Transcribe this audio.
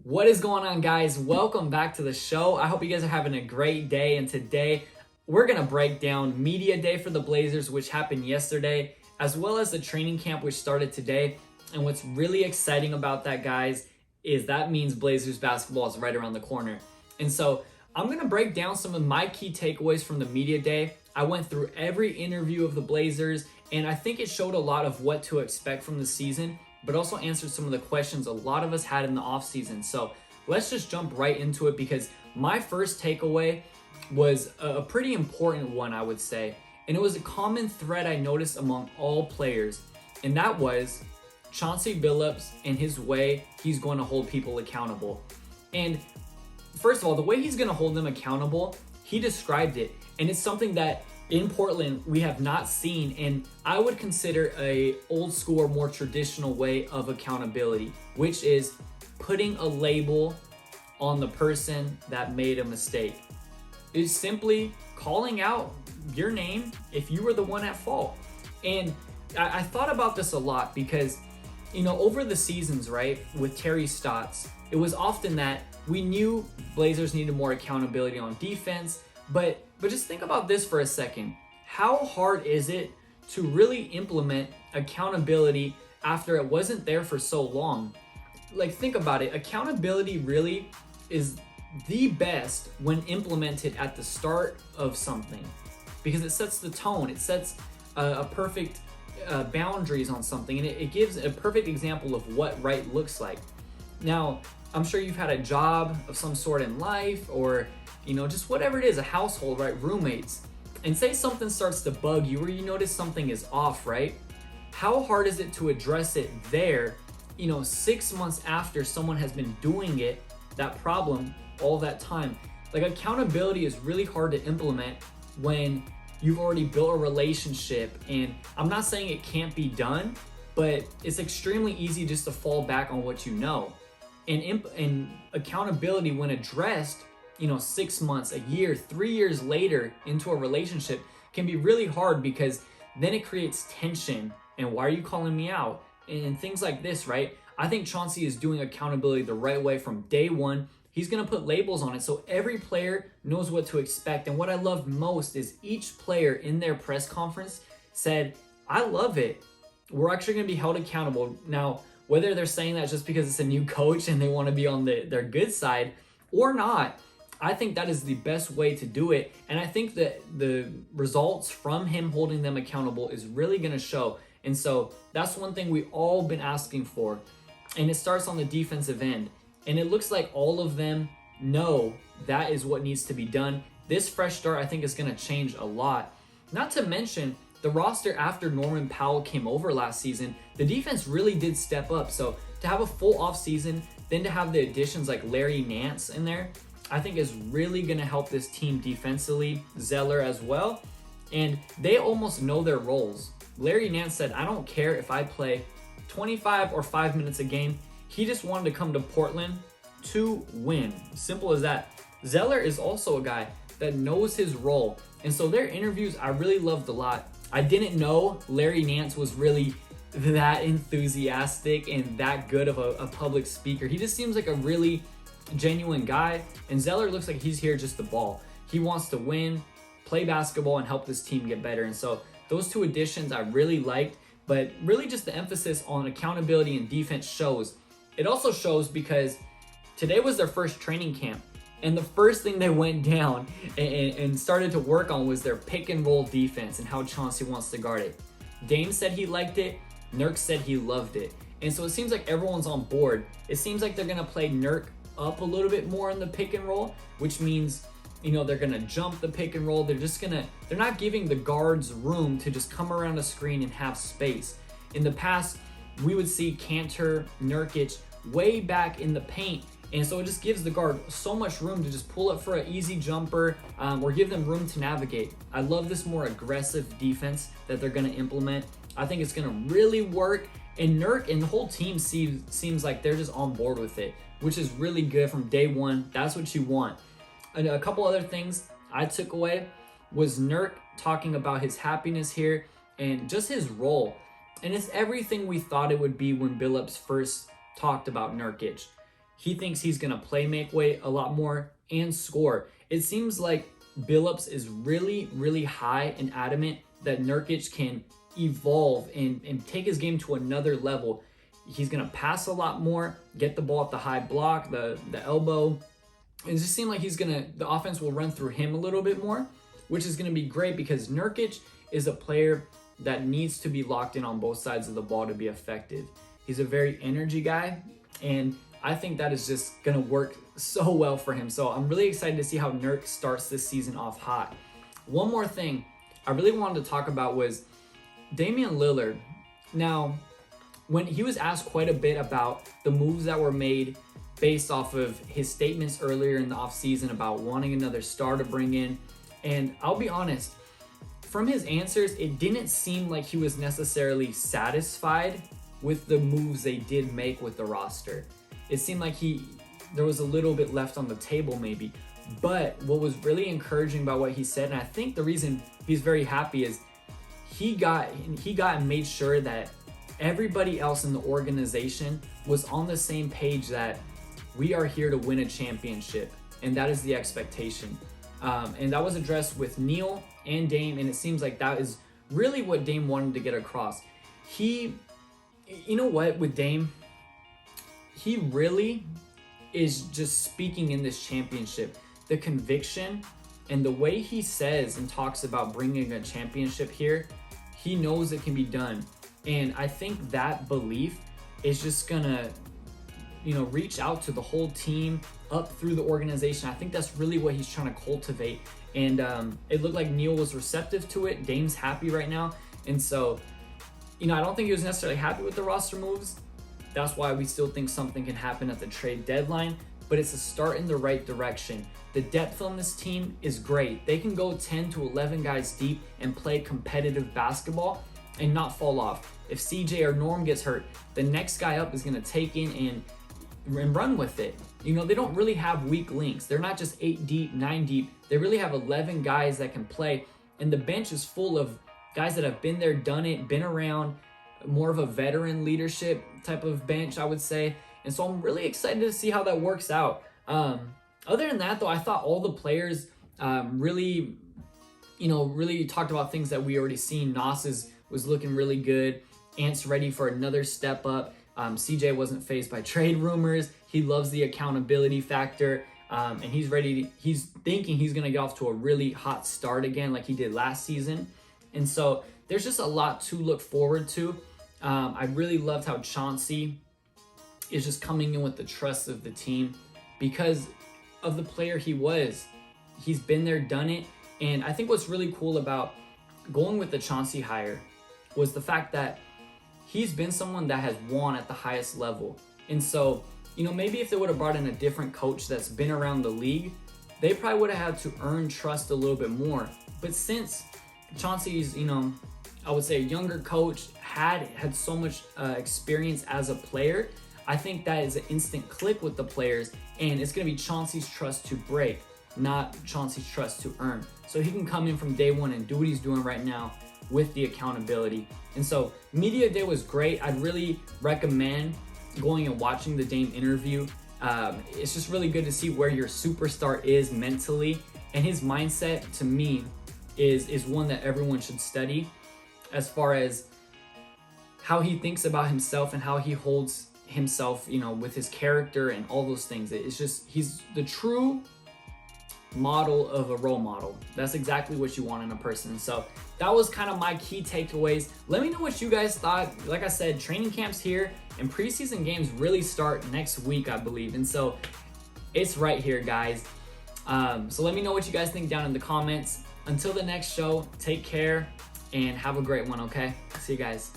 What is going on, guys? Welcome back to the show. I hope you guys are having a great day, and today we're going to break down Media Day for the Blazers, which happened yesterday, as well as the training camp, which started today. And what's really exciting about that, guys, is that means Blazers basketball is right around the corner. And so I'm going to break down some of my key takeaways from the Media Day. I went through every interview of the Blazers, and I think it showed a lot of what to expect from the season, but also answered some of the questions a lot of us had in the offseason. So let's just jump right into it, because my first takeaway was a pretty important one, I would say. And it was a common thread I noticed among all players. And that was Chauncey Billups and his way he's going to hold people accountable. And first of all, the way he's going to hold them accountable, he described it. And it's something that in Portland we have not seen, and I would consider a old school or more traditional way of accountability, which is putting a label on the person that made a mistake. It's simply calling out your name if you were the one at fault. And I thought about this a lot because, over the seasons, right, with Terry Stotts, it was often that we knew Blazers needed more accountability on defense, but just think about this for a second. How hard is it to really implement accountability after it wasn't there for so long? Like, think about it. Accountability really is the best when implemented at the start of something, because it sets the tone. It sets a perfect boundaries on something, and it gives a perfect example of what right looks like. Now, I'm sure you've had a job of some sort in life, or just whatever it is, a household, right? Roommates. And say something starts to bug you, or you notice something is off, right? How hard is it to address it there, 6 months after someone has been doing it, that problem, all that time? Like, accountability is really hard to implement when you've already built a relationship. And I'm not saying it can't be done, but it's extremely easy just to fall back on what you know. And accountability, when addressed, 6 months, a year, 3 years later into a relationship, can be really hard, because then it creates tension. And why are you calling me out? And things like this, right? I think Chauncey is doing accountability the right way from day one. He's going to put labels on it so every player knows what to expect. And what I loved most is each player in their press conference said, I love it. We're actually going to be held accountable. Now, whether they're saying that just because it's a new coach and they want to be on their good side or not, I think that is the best way to do it. And I think that the results from him holding them accountable is really going to show. And so that's one thing we all been asking for. And it starts on the defensive end. And it looks like all of them know that is what needs to be done. This fresh start, I think, is going to change a lot. Not to mention the roster after Norman Powell came over last season, the defense really did step up. So to have a full off season, then to have the additions like Larry Nance in there, I think is really going to help this team defensively. Zeller as well. And they almost know their roles. Larry Nance said, I don't care if I play 25 or 5 minutes a game. He just wanted to come to Portland to win. Simple as that. Zeller is also a guy that knows his role. And so their interviews I really loved a lot. I didn't know Larry Nance was really that enthusiastic and that good of a public speaker. He just seems like a really genuine guy, and Zeller looks like he's here just to ball. He wants to win, play basketball, and help this team get better. And so those two additions I really liked, but really just the emphasis on accountability and defense shows. It also shows because today was their first training camp, and the first thing they went down and started to work on was their pick and roll defense and how Chauncey wants to guard it. Dame said he liked it. Nurk said he loved it. And so it seems like everyone's on board. It seems like they're going to play Nurk up a little bit more in the pick and roll, which means they're gonna jump the pick and roll. They're not giving the guards room to just come around a screen and have space. In the past, we would see Cantor, Nurkic way back in the paint, and so it just gives the guard so much room to just pull up for an easy jumper, or give them room to navigate. I love this more aggressive defense that they're gonna implement. I think it's gonna really work, and Nurk and the whole team seems like they're just on board with it, which is really good from day one. That's what you want. And a couple other things I took away was Nurk talking about his happiness here and just his role. And it's everything we thought it would be when Billups first talked about Nurkic. He thinks he's going to play make weight a lot more and score. It seems like Billups is really, really high and adamant that Nurkic can evolve and take his game to another level. He's going to pass a lot more, get the ball at the high block, the elbow. It just seems like the offense will run through him a little bit more, which is going to be great because Nurkic is a player that needs to be locked in on both sides of the ball to be effective. He's a very energy guy, and I think that is just going to work so well for him. So I'm really excited to see how Nurk starts this season off hot. One more thing I really wanted to talk about was Damian Lillard. Now, when he was asked quite a bit about the moves that were made based off of his statements earlier in the offseason about wanting another star to bring in, and I'll be honest, from his answers, it didn't seem like he was necessarily satisfied with the moves they did make with the roster. It seemed like there was a little bit left on the table maybe. But what was really encouraging about what he said, and I think the reason he's very happy, is he got and made sure that everybody else in the organization was on the same page that we are here to win a championship, and that is the expectation. And that was addressed with Neil and Dame, and it seems like that is really what Dame wanted to get across. You know what, with Dame, he really is just speaking in this championship. The conviction and the way he says and talks about bringing a championship here, he knows it can be done. And I think that belief is just gonna, reach out to the whole team, up through the organization. I think that's really what he's trying to cultivate. And it looked like Neil was receptive to it. Dame's happy right now. And so, I don't think he was necessarily happy with the roster moves. That's why we still think something can happen at the trade deadline, but it's a start in the right direction. The depth on this team is great. They can go 10 to 11 guys deep and play competitive basketball and not fall off. If CJ or Norm gets hurt, the next guy up is going to take in and run with it. They don't really have weak links. They're not just 8 deep, 9 deep. They really have 11 guys that can play, and the bench is full of guys that have been there, done it, been around, more of a veteran leadership type of bench, I would say. And so I'm really excited to see how that works out. Other than that, though, I thought all the players really talked about things that we already seen. Nas was looking really good. Ant's ready for another step up. CJ wasn't fazed by trade rumors. He loves the accountability factor. And he's ready. He's thinking he's going to get off to a really hot start again like he did last season. And so there's just a lot to look forward to. I really loved how Chauncey is just coming in with the trust of the team because of the player he was. He's been there, done it. And I think what's really cool about going with the Chauncey hire was the fact that he's been someone that has won at the highest level. And so, maybe if they would have brought in a different coach that's been around the league, they probably would have had to earn trust a little bit more. But since Chauncey's, I would say a younger coach, had so much experience as a player, I think that is an instant click with the players, and it's going to be Chauncey's trust to break, not Chauncey's trust to earn. So he can come in from day one and do what he's doing right now with the accountability. And so Media Day was great. I'd really recommend going and watching the Dame interview. It's just really good to see where your superstar is mentally, and his mindset, to me, is one that everyone should study as far as how he thinks about himself and how he holds himself, with his character and all those things. It's just, he's the true model of a role model. That's exactly what you want in a person. So that was kind of my key takeaways. Let me know what you guys thought. Like I said, training camp's here and preseason games really start next week, I believe. And so it's right here, guys. So let me know what you guys think down in the comments. Until the next show, take care and have a great one, okay? See you guys.